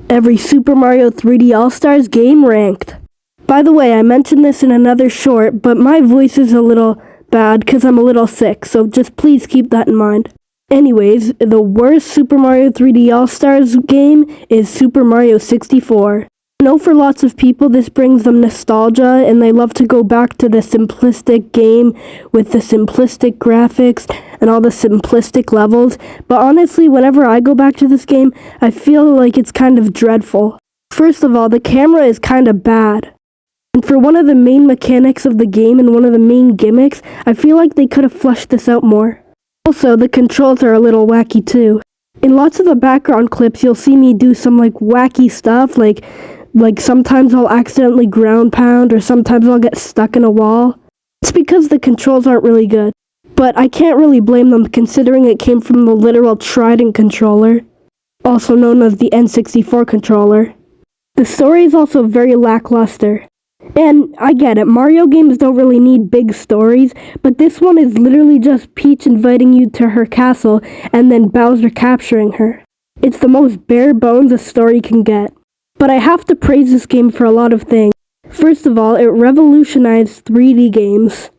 Every Super Mario 3D All-Stars game ranked. By the way, I mentioned this in another short, but my voice is a little bad because I'm a little sick, so just please keep that in mind. Anyways, the worst Super Mario 3D All-Stars game is Super Mario 64. I know for lots of people this brings them nostalgia and they love to go back to the simplistic game with the simplistic graphics and all the simplistic levels, but honestly, whenever I go back to this game, I feel like it's kind of dreadful. First of all, the camera is kind of bad. And for one of the main mechanics of the game and one of the main gimmicks, I feel like they could have fleshed this out more. Also, the controls are a little wacky too. In lots of the background clips, you'll see me do some wacky stuff, like sometimes I'll accidentally ground pound or sometimes I'll get stuck in a wall. It's because the controls aren't really good. But I can't really blame them considering it came from the literal Trident controller, also known as the N64 controller. The story is also very lackluster. And I get it, Mario games don't really need big stories, but this one is literally just Peach inviting you to her castle and then Bowser capturing her. It's the most bare bones a story can get. But I have to praise this game for a lot of things. First of all, it revolutionized 3D games.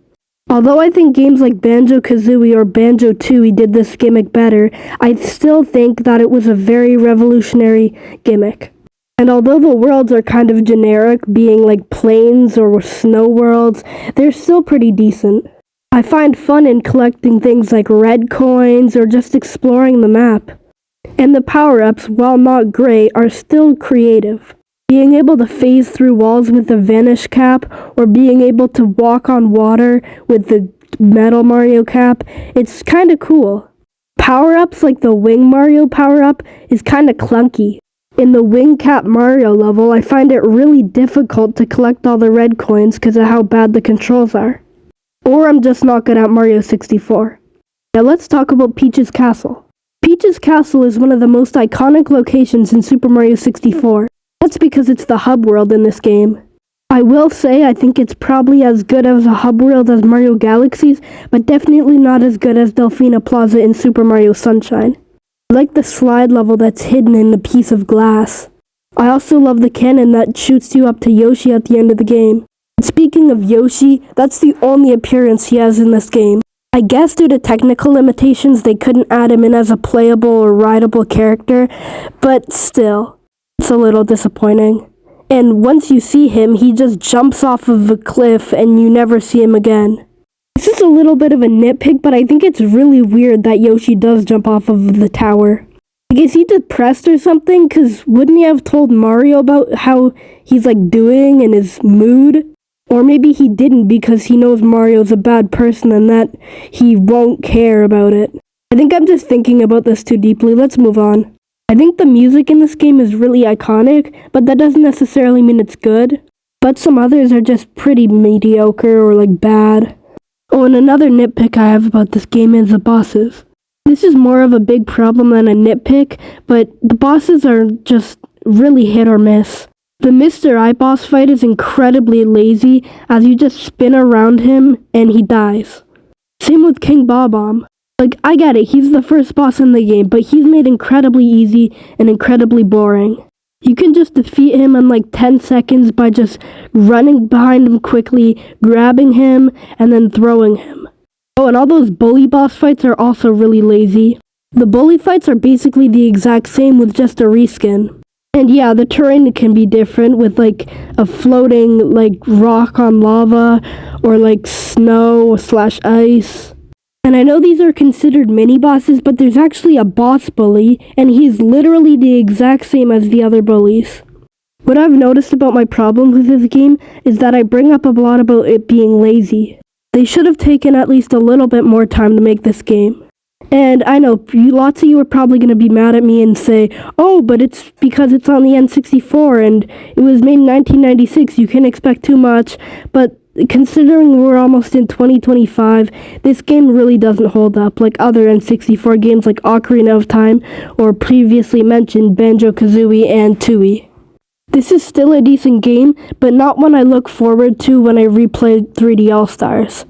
Although I think games like Banjo-Kazooie or Banjo-Tooie did this gimmick better, I still think that it was a very revolutionary gimmick. And although the worlds are kind of generic, being like plains or snow worlds, they're still pretty decent. I find fun in collecting things like red coins or just exploring the map. And the power-ups, while not great, are still creative. Being able to phase through walls with the Vanish Cap, or being able to walk on water with the Metal Mario Cap, it's kinda cool. Power-ups like the Wing Mario power-up is kinda clunky. In the Wing Cap Mario level, I find it really difficult to collect all the red coins because of how bad the controls are. Or I'm just not good at Mario 64. Now let's talk about Peach's Castle. Peach's Castle is one of the most iconic locations in Super Mario 64. That's because it's the hub world in this game. I will say I think it's probably as good as a hub world as Mario Galaxies, but definitely not as good as Delfina Plaza in Super Mario Sunshine. I like the slide level that's hidden in the piece of glass. I also love the cannon that shoots you up to Yoshi at the end of the game. And speaking of Yoshi, that's the only appearance he has in this game. I guess due to technical limitations they couldn't add him in as a playable or rideable character, but still, it's a little disappointing. And once you see him, he just jumps off of a cliff and you never see him again. This is a little bit of a nitpick, but I think it's really weird that Yoshi does jump off of the tower. Is he depressed or something? Because wouldn't he have told Mario about how he's doing and his mood? Or maybe he didn't because he knows Mario's a bad person and that he won't care about it. I think I'm just thinking about this too deeply. Let's move on. I think the music in this game is really iconic, but that doesn't necessarily mean it's good. But some others are just pretty mediocre or bad. Oh, and another nitpick I have about this game is the bosses. This is more of a big problem than a nitpick, but the bosses are just really hit or miss. The Mr. I boss fight is incredibly lazy, as you just spin around him and he dies. Same with King Bob-omb. I get it, he's the first boss in the game, but he's made incredibly easy and incredibly boring. You can just defeat him in 10 seconds by just running behind him quickly, grabbing him, and then throwing him. Oh, and all those bully boss fights are also really lazy. The bully fights are basically the exact same with just a reskin. And yeah, the terrain can be different with a floating rock on lava or snow/ice. And I know these are considered mini-bosses, but there's actually a boss bully, and he's literally the exact same as the other bullies. What I've noticed about my problem with this game is that I bring up a lot about it being lazy. They should have taken at least a little bit more time to make this game. And I know, lots of you are probably going to be mad at me and say, oh, but it's because it's on the N64 and it was made in 1996, you can't expect too much, but considering we're almost in 2025, this game really doesn't hold up like other N64 games like Ocarina of Time or previously mentioned Banjo-Kazooie and Tooie. This is still a decent game, but not one I look forward to when I replay 3D All-Stars.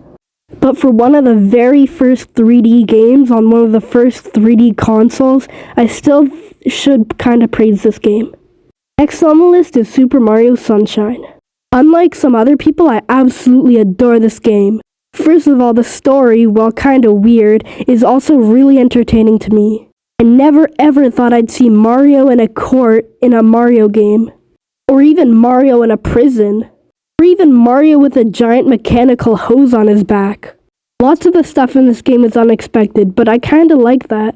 But for one of the very first 3D games on one of the first 3D consoles, I still should kind of praise this game. Next on the list is Super Mario Sunshine. Unlike some other people, I absolutely adore this game. First of all, the story, while kinda weird, is also really entertaining to me. I never ever thought I'd see Mario in a court in a Mario game. Or even Mario in a prison. Or even Mario with a giant mechanical hose on his back. Lots of the stuff in this game is unexpected, but I kinda like that.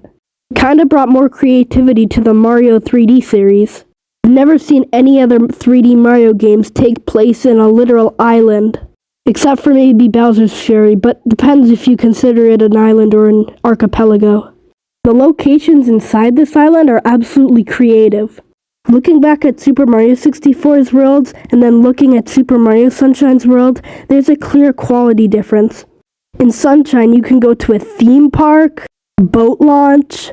It kinda brought more creativity to the Mario 3D series. I've never seen any other 3D Mario games take place in a literal island. Except for maybe Bowser's Fury, but depends if you consider it an island or an archipelago. The locations inside this island are absolutely creative. Looking back at Super Mario 64's worlds and then looking at Super Mario Sunshine's world, there's a clear quality difference. In Sunshine, you can go to a theme park, boat launch,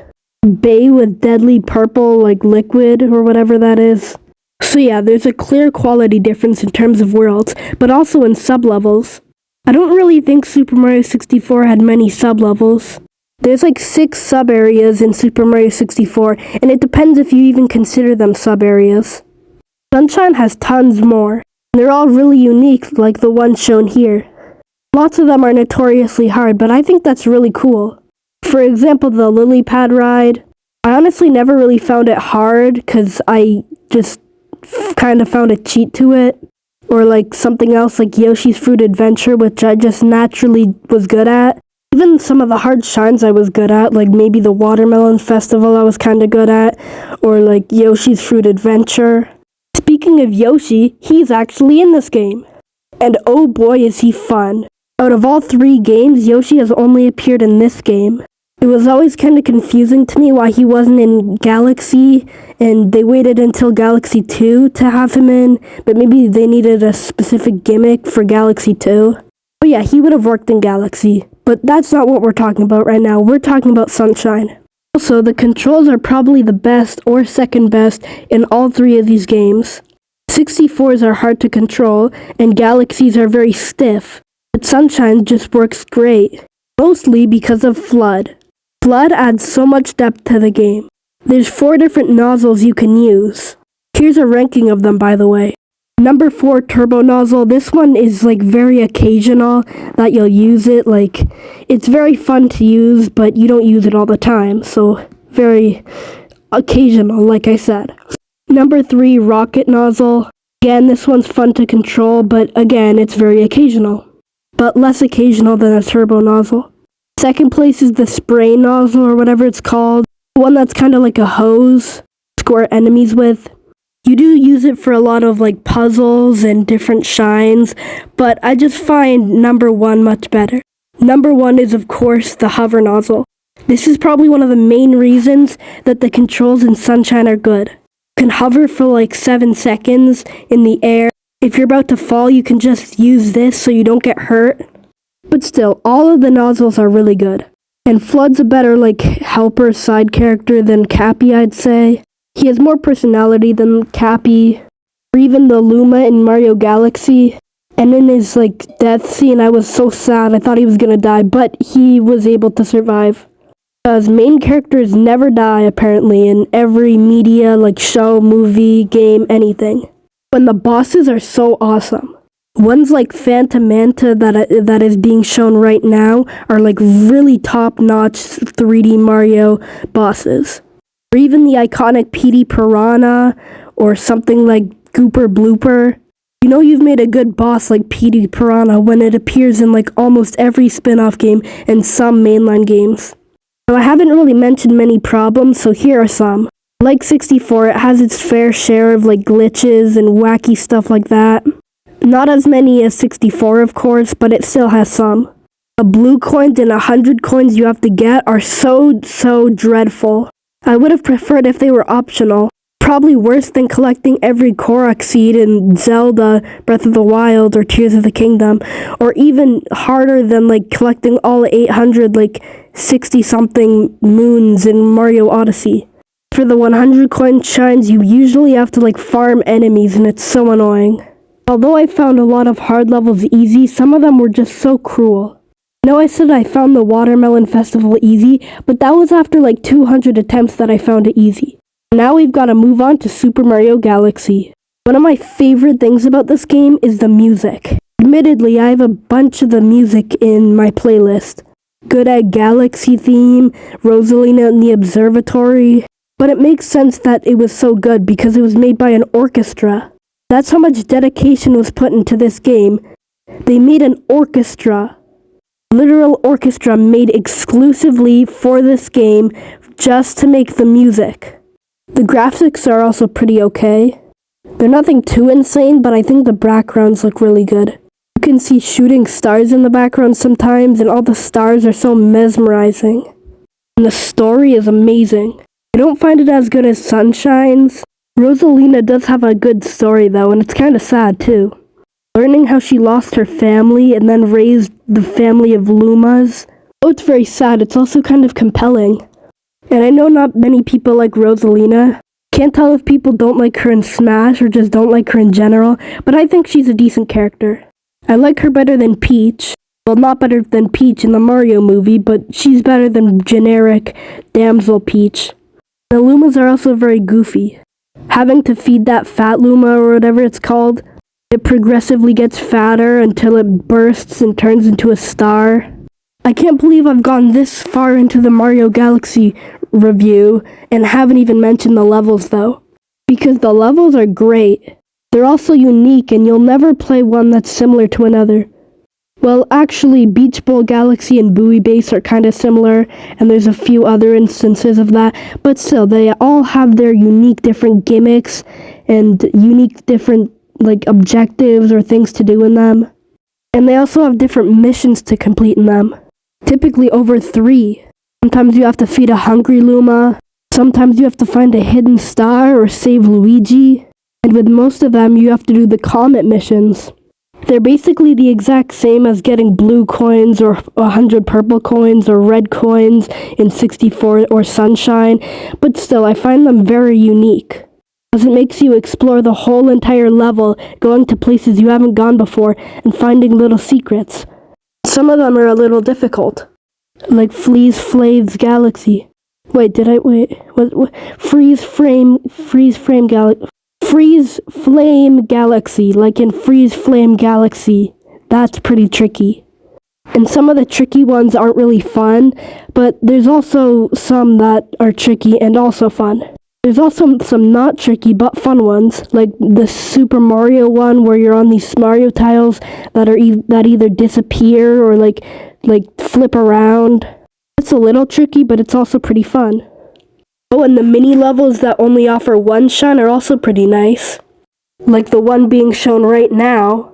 bay with deadly purple like liquid or whatever that is. So yeah, there's a clear quality difference in terms of worlds, but also in sublevels. I don't really think Super Mario 64 had many sublevels. There's like 6 sub-areas in Super Mario 64, and it depends if you even consider them sub-areas. Sunshine has tons more. They're all really unique, like the one shown here. Lots of them are notoriously hard, but I think that's really cool. For example, the lily pad ride. I honestly never really found it hard, because I just kind of found a cheat to it. Or like something else like Yoshi's Fruit Adventure, which I just naturally was good at. Even some of the hard shines I was good at, like maybe the Watermelon Festival I was kind of good at, or like Yoshi's Fruit Adventure. Speaking of Yoshi, he's actually in this game. And oh boy is he fun. Out of all 3 games, Yoshi has only appeared in this game. It was always kind of confusing to me why he wasn't in Galaxy, and they waited until Galaxy 2 to have him in, but maybe they needed a specific gimmick for Galaxy 2. But yeah, he would have worked in Galaxy. But that's not what we're talking about right now. We're talking about Sunshine. Also, the controls are probably the best or second best in all 3 of these games. 64s are hard to control, and Galaxies are very stiff. But Sunshine just works great. Mostly because of FLUDD. FLUDD adds so much depth to the game. There's 4 different nozzles you can use. Here's a ranking of them, by the way. Number 4, Turbo Nozzle. This one is like very occasional that you'll use it. Like, it's very fun to use, but you don't use it all the time. So, very occasional, like I said. Number 3, Rocket Nozzle. Again, this one's fun to control, but again, it's very occasional. But less occasional than a Turbo Nozzle. Second place is the Spray Nozzle, or whatever it's called. One that's kind of like a hose to squirt enemies with. You do use it for a lot of like puzzles and different shines, but I just find number 1 much better. Number 1 is of course the Hover Nozzle. This is probably one of the main reasons that the controls in Sunshine are good. You can hover for like 7 seconds in the air. If you're about to fall, you can just use this so you don't get hurt. But still, all of the nozzles are really good. And FLUDD's a better like helper side character than Cappy, I'd say. He has more personality than Cappy, or even the Luma in Mario Galaxy. And in his like death scene, I was so sad. I thought he was gonna die, but he was able to survive. Because main characters never die, apparently, in every media, like show, movie, game, anything. When the bosses are so awesome. Ones like Phantom Manta that is being shown right now are like really top-notch 3D Mario bosses. Or even the iconic Petey Piranha, or something like Gooper Blooper. You know you've made a good boss like Petey Piranha when it appears in like almost every spin-off game and some mainline games. Now I haven't really mentioned many problems, so here are some. Like 64, it has its fair share of like glitches and wacky stuff like that. Not as many as 64 of course, but it still has some. The blue coins and 100 coins you have to get are so dreadful. I would have preferred if they were optional. Probably worse than collecting every Korok seed in Zelda, Breath of the Wild, or Tears of the Kingdom. Or even harder than like collecting all 800 like 60-something moons in Mario Odyssey. For the 100 coin shines, you usually have to like farm enemies and it's so annoying. Although I found a lot of hard levels easy, some of them were just so cruel. I know I said I found the Watermelon Festival easy, but that was after like 200 attempts that I found it easy. Now we've got to move on to Super Mario Galaxy. One of my favorite things about this game is the music. Admittedly, I have a bunch of the music in my playlist. Good Egg Galaxy theme, Rosalina and the Observatory. But it makes sense that it was so good because it was made by an orchestra. That's how much dedication was put into this game. They made an orchestra. Literal orchestra made exclusively for this game just to make the music. The graphics are also pretty okay. They're nothing too insane, but I think the backgrounds look really good. You can see shooting stars in the background sometimes, and all the stars are so mesmerizing. And the story is amazing. I don't find it as good as Sunshine's. Rosalina does have a good story though, and it's kind of sad too. Learning how she lost her family and then raised the family of Lumas. Oh, it's very sad. It's also kind of compelling. And I know not many people like Rosalina. Can't tell if people don't like her in Smash or just don't like her in general, but I think she's a decent character. I like her better than Peach. Well, not better than Peach in the Mario movie, but she's better than generic Damsel Peach. The Lumas are also very goofy. Having to feed that fat Luma or whatever it's called, it progressively gets fatter until it bursts and turns into a star. I can't believe I've gone this far into the Mario Galaxy review and haven't even mentioned the levels though. Because the levels are great. They're also unique and you'll never play one that's similar to another. Well, actually, Beach Bowl Galaxy and Bowie Base are kind of similar, and there's a few other instances of that, but still, they all have their unique different gimmicks and unique different objectives or things to do in them. And they also have different missions to complete in them. Typically over 3. Sometimes you have to feed a hungry Luma, sometimes you have to find a hidden star or save Luigi, and with most of them you have to do the comet missions. They're basically the exact same as getting blue coins or 100 purple coins or red coins in 64 or Sunshine, but still I find them very unique. Because it makes you explore the whole entire level, going to places you haven't gone before and finding little secrets. Some of them are a little difficult, like Freeze Flame Galaxy. Freeze Flame Galaxy, like in Freeze Flame Galaxy. That's pretty tricky. And some of the tricky ones aren't really fun, but there's also some that are tricky and also fun. There's also some not tricky but fun ones, like the Super Mario one where you're on these Mario tiles that either disappear or like flip around. It's a little tricky, but it's also pretty fun. Oh, and the mini levels that only offer one shine are also pretty nice. Like the one being shown right now.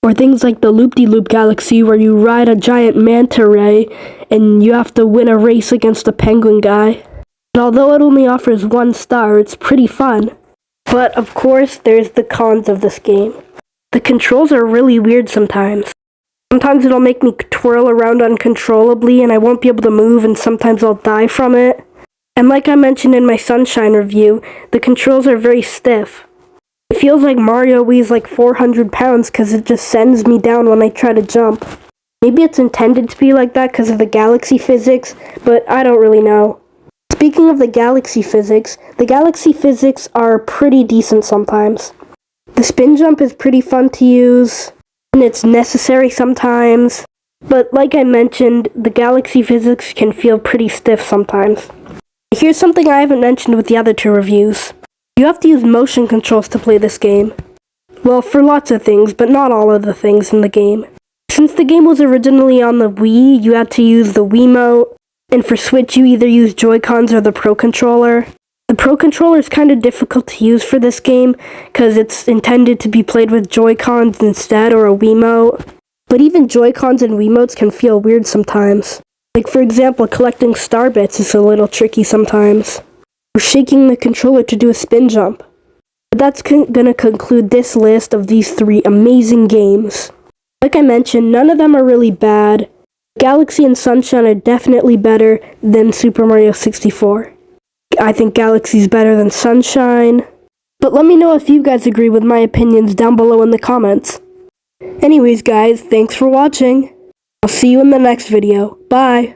Or things like the Loop-de-Loop Galaxy where you ride a giant manta ray and you have to win a race against a penguin guy. And although it only offers 1 star, it's pretty fun. But of course, there's the cons of this game. The controls are really weird sometimes. Sometimes it'll make me twirl around uncontrollably and I won't be able to move, and sometimes I'll die from it. And like I mentioned in my Sunshine review, the controls are very stiff. It feels like Mario weighs like 400 pounds because it just sends me down when I try to jump. Maybe it's intended to be like that because of the galaxy physics, but I don't really know. Speaking of the galaxy physics are pretty decent sometimes. The spin jump is pretty fun to use, and it's necessary sometimes. But like I mentioned, the galaxy physics can feel pretty stiff sometimes. Here's something I haven't mentioned with the other 2 reviews. You have to use motion controls to play this game. Well, for lots of things, but not all of the things in the game. Since the game was originally on the Wii, you had to use the Wiimote, and for Switch you either use Joy-Cons or the Pro Controller. The Pro Controller is kind of difficult to use for this game, because it's intended to be played with Joy-Cons instead or a Wiimote. But even Joy-Cons and Wiimotes can feel weird sometimes. Like for example, collecting star bits is a little tricky sometimes. Or shaking the controller to do a spin jump. But that's gonna conclude this list of these 3 amazing games. Like I mentioned, none of them are really bad. Galaxy and Sunshine are definitely better than Super Mario 64. I think Galaxy's better than Sunshine. But let me know if you guys agree with my opinions down below in the comments. Anyways guys, thanks for watching. I'll see you in the next video. Bye!